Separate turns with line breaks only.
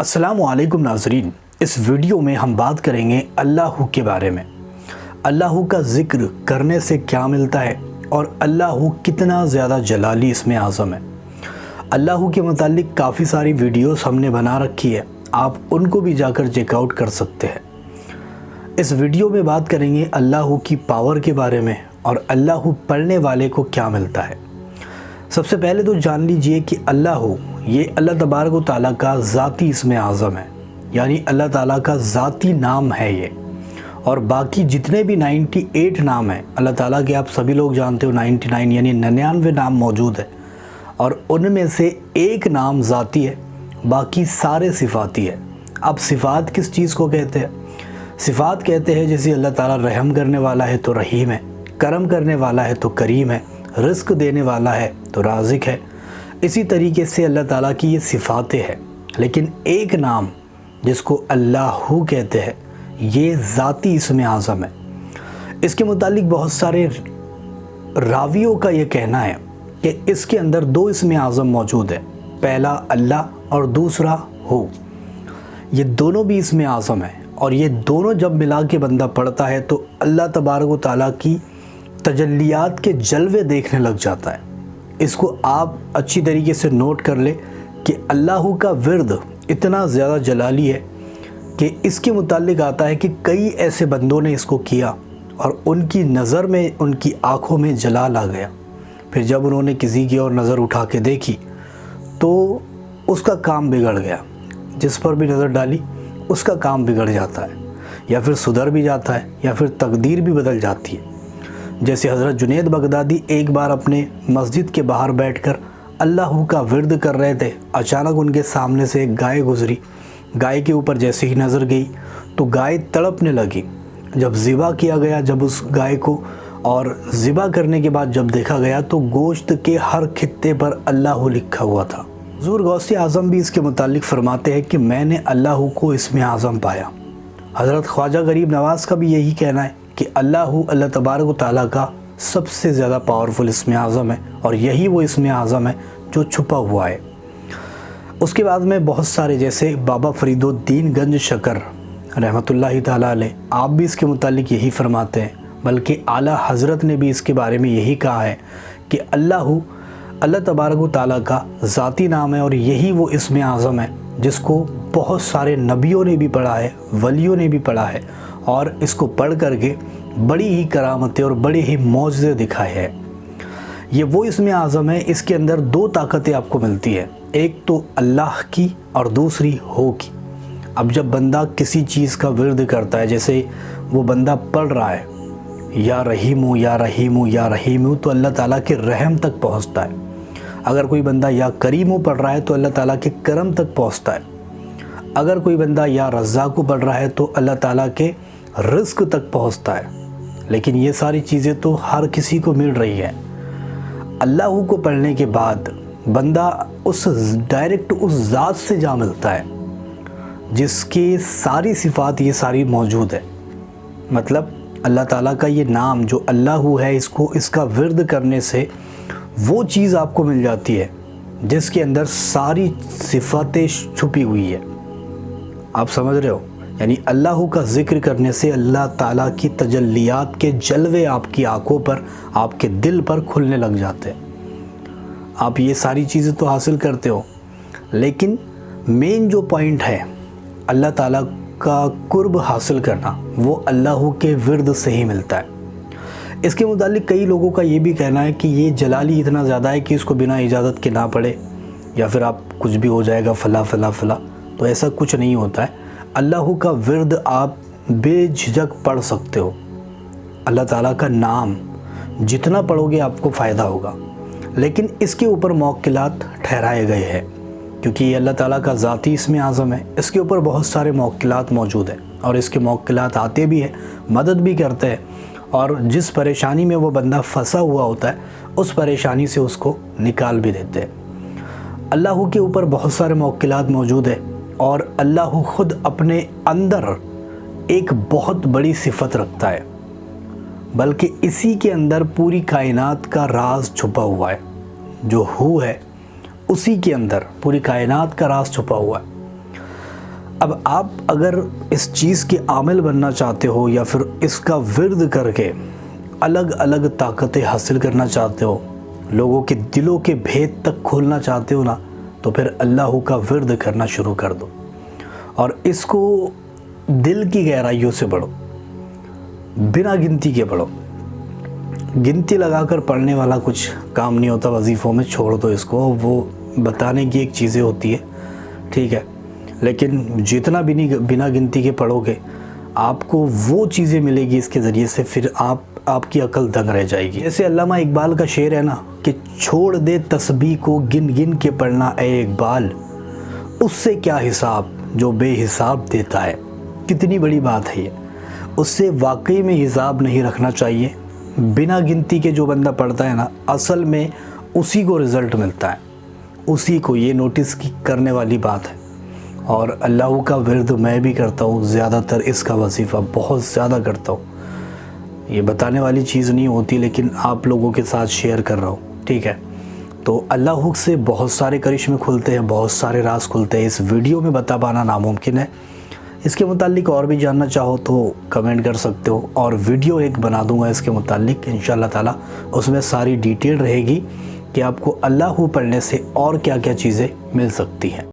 अस्सलामु अलैकुम नाज़रीन, इस वीडियो में हम बात करेंगे अल्लाह के बारे में। अल्लाह का ज़िक्र करने से क्या मिलता है और अल्लाह कितना ज़्यादा जलाली इसमें आज़म है। अल्लाह के मुतालिक काफ़ी सारी वीडियोस हमने बना रखी है, आप उनको भी जाकर चेकआउट कर सकते हैं। इस वीडियो में बात करेंगे अल्लाह की पावर के बारे में और अल्लाह पढ़ने वाले को क्या मिलता है। सबसे पहले तो जान लीजिए कि अल्लाह ये अल्लाह तबारक व तआला का ज़ाती इसमें आज़म है, यानी अल्लाह ताला का ज़ाती नाम है ये। और बाकी जितने भी 98 नाम हैं अल्लाह ताला के, आप सभी लोग जानते हो 99 यानी 99 नाम मौजूद है और उनमें से एक नाम ज़ाती है, बाकी सारे सिफ़ाती है। अब सिफ़ात किस चीज़ को कहते हैं? सिफ़ात कहते हैं जैसे अल्लाह ताला रहम करने वाला है तो रहीम है, करम करने वाला है तो करीम है, रिज़्क़ देने वाला है तो राज़िक है। इसी तरीके से अल्लाह ताला की ये सिफ़ातें हैं। लेकिन एक नाम जिसको अल्लाह कहते हैं ये ज़ाती इसमें आज़म है। इसके मुतालिक बहुत सारे रावियों का ये कहना है कि इसके अंदर दो इसमें आज़म मौजूद है, पहला अल्लाह और दूसरा हु। ये दोनों भी इसमें आज़म है और ये दोनों जब मिला के बंदा पढ़ता है तो अल्लाह तबारक व तआला की तजल्लियात के जलवे देखने लग जाता है। इसको आप अच्छी तरीके से नोट कर ले कि अल्लाह का विर्द इतना ज़्यादा जलाली है कि इसके मुतालिक आता है कि कई ऐसे बंदों ने इसको किया और उनकी नज़र में, उनकी आँखों में जलाल आ गया। फिर जब उन्होंने किसी की और नज़र उठा के देखी तो उसका काम बिगड़ गया। जिस पर भी नज़र डाली उसका काम बिगड़ जाता है, या फिर सुधर भी जाता है, या फिर तकदीर भी बदल जाती है। जैसे हज़रत जुनैद बगदादी एक बार अपने मस्जिद के बाहर बैठकर अल्लाह का विर्द कर रहे थे, अचानक उनके सामने से एक गाय गुज़री। गाय के ऊपर जैसे ही नज़र गई तो गाय तड़पने लगी। जब ज़िबा किया गया, जब उस गाय को और ज़िबा करने के बाद जब देखा गया तो गोश्त के हर खित्ते पर अल्लाह लिखा हुआ था। हुज़ूर गौसे आज़म भी इसके मुतालिक फ़रमाते हैं कि मैंने अल्लाह को इसमें आज़म पाया। हज़रत ख्वाजा गरीब नवाज़ का भी यही कहना है कि अल्लाह तबारक व तआला का सबसे ज़्यादा पावरफुल इसमें आज़म है और यही वो इसमें आज़म है जो छुपा हुआ है। उसके बाद में बहुत सारे, जैसे बाबा फरीदुद्दीन गंज शकर रहमतुल्लाहि ताला अलैह, आप भी इसके मुतालिक यही फरमाते हैं, बल्कि आला हज़रत ने भी इसके बारे में यही कहा है कि अल्लाह तबारक व तआला का ज़ाती नाम है और यही वो इसमें आज़म है जिसको बहुत सारे नबियों ने भी पढ़ा है, वलियों ने भी पढ़ा है और इसको पढ़ करके बड़ी ही करामतें और बड़े ही मौजज़े दिखाए हैं। ये वो इसमें आज़म है, इसके अंदर दो ताकतें आपको मिलती है, एक तो अल्लाह की और दूसरी हो की। अब जब बंदा किसी चीज़ का विर्द करता है, जैसे वो बंदा पढ़ रहा है या रहीमु या रहीमु या रहीमु, तो अल्लाह ताला के रहम तक पहुँचता है। अगर कोई बंदा या करीमु पढ़ रहा है तो अल्लाह ताला के करम तक पहुँचता है। अगर कोई बंदा या रज़्ज़ाक़ु पढ़ रहा है तो अल्लाह ताला के रिज़्क़ तक पहुँचता है। लेकिन ये सारी चीज़ें तो हर किसी को मिल रही है। अल्लाह को पढ़ने के बाद बंदा डायरेक्ट उस ज़ात से जा मिलता है जिसकी सारी सिफ़ात ये सारी मौजूद है। मतलब अल्लाह ताला का ये नाम जो अल्लाह है, इसका विर्द करने से वो चीज़ आपको मिल जाती है जिसके अंदर सारी सिफ़ातें छुपी हुई है। आप समझ रहे हो? यानी अल्लाह का ज़िक्र करने से अल्लाह ताला की तजल्लियात के जलवे आपकी आँखों पर, आपके दिल पर खुलने लग जाते हैं। आप ये सारी चीज़ें तो हासिल करते हो, लेकिन मेन जो पॉइंट है अल्लाह ताला का कुर्ब हासिल करना, वो अल्लाह के विर्द से ही मिलता है। इसके मुतालिक कई लोगों का ये भी कहना है कि ये जलाली इतना ज़्यादा है कि इसको बिना इजाज़त के ना पढ़े, या फिर आप कुछ भी हो जाएगा फ़ला फ़ला फ़ला। तो ऐसा कुछ नहीं होता है। अल्लाह का विर्द आप बेझिझक पढ़ सकते हो। अल्लाह ताला का नाम जितना पढ़ोगे आपको फ़ायदा होगा, लेकिन इसके ऊपर मौक़िलात ठहराए गए हैं क्योंकि ये अल्लाह ताला का ज़ाती इसमें आज़म है। इसके ऊपर बहुत सारे मौक़िलात मौजूद हैं और इसके मौक़िलात आते भी हैं, मदद भी करते हैं, और जिस परेशानी में वो बंदा फंसा हुआ होता है उस परेशानी से उसको निकाल भी देते हैं। अल्लाह के ऊपर बहुत सारे मौक़िलात मौजूद है और अल्लाह ख़ुद अपने अंदर एक बहुत बड़ी सिफ़त रखता है, बल्कि इसी के अंदर पूरी कायनात का राज छुपा हुआ है। जो हु है उसी के अंदर पूरी कायनात का राज छुपा हुआ है। اب آپ اگر اس چیز کے عامل بننا چاہتے ہو یا پھر اس کا ورد کر کے الگ الگ طاقتیں حاصل کرنا چاہتے ہو، لوگوں کے دلوں کے بھید تک کھولنا چاہتے ہو نا، تو پھر اللہ کا ورد کرنا شروع کر دو اور اس کو دل کی گہرائیوں سے پڑھو، بنا گنتی کے پڑھو۔ گنتی لگا کر پڑھنے والا کچھ کام نہیں ہوتا، وظیفوں میں چھوڑ دو اس کو، وہ بتانے کی ایک چیزیں ہوتی ہے، ٹھیک ہے، لیکن جتنا بھی بنا گنتی کے پڑھو گے آپ کو وہ چیزیں ملے گی اس کے ذریعے سے، پھر آپ کی عقل دنگ رہ جائے گی۔ جیسے علامہ اقبال کا شعر ہے نا کہ چھوڑ دے تسبیح کو گن گن کے پڑھنا اے اقبال، اس سے کیا حساب جو بے حساب دیتا ہے۔ کتنی بڑی بات ہے یہ، اس سے واقعی میں حساب نہیں رکھنا چاہیے۔ بنا گنتی کے جو بندہ پڑھتا ہے نا، اصل میں اسی کو رزلٹ ملتا ہے، اسی کو، یہ نوٹس کرنے والی بات ہے۔ اور اللہ کا ورد میں بھی کرتا ہوں، زیادہ تر اس کا وظیفہ بہت زیادہ کرتا ہوں، یہ بتانے والی چیز نہیں ہوتی لیکن آپ لوگوں کے ساتھ شیئر کر رہا ہوں، ٹھیک ہے۔ تو اللہ سے بہت سارے کرشمے کھلتے ہیں، بہت سارے راز کھلتے ہیں، اس ویڈیو میں بتا پانا ناممکن ہے۔ اس کے متعلق اور بھی جاننا چاہو تو کمنٹ کر سکتے ہو، اور ویڈیو ایک بنا دوں گا اس کے متعلق انشاءاللہ تعالی، اس میں ساری ڈیٹیل رہے گی کہ آپ کو اللہ پڑھنے سے اور کیا کیا چیزیں مل سکتی ہیں۔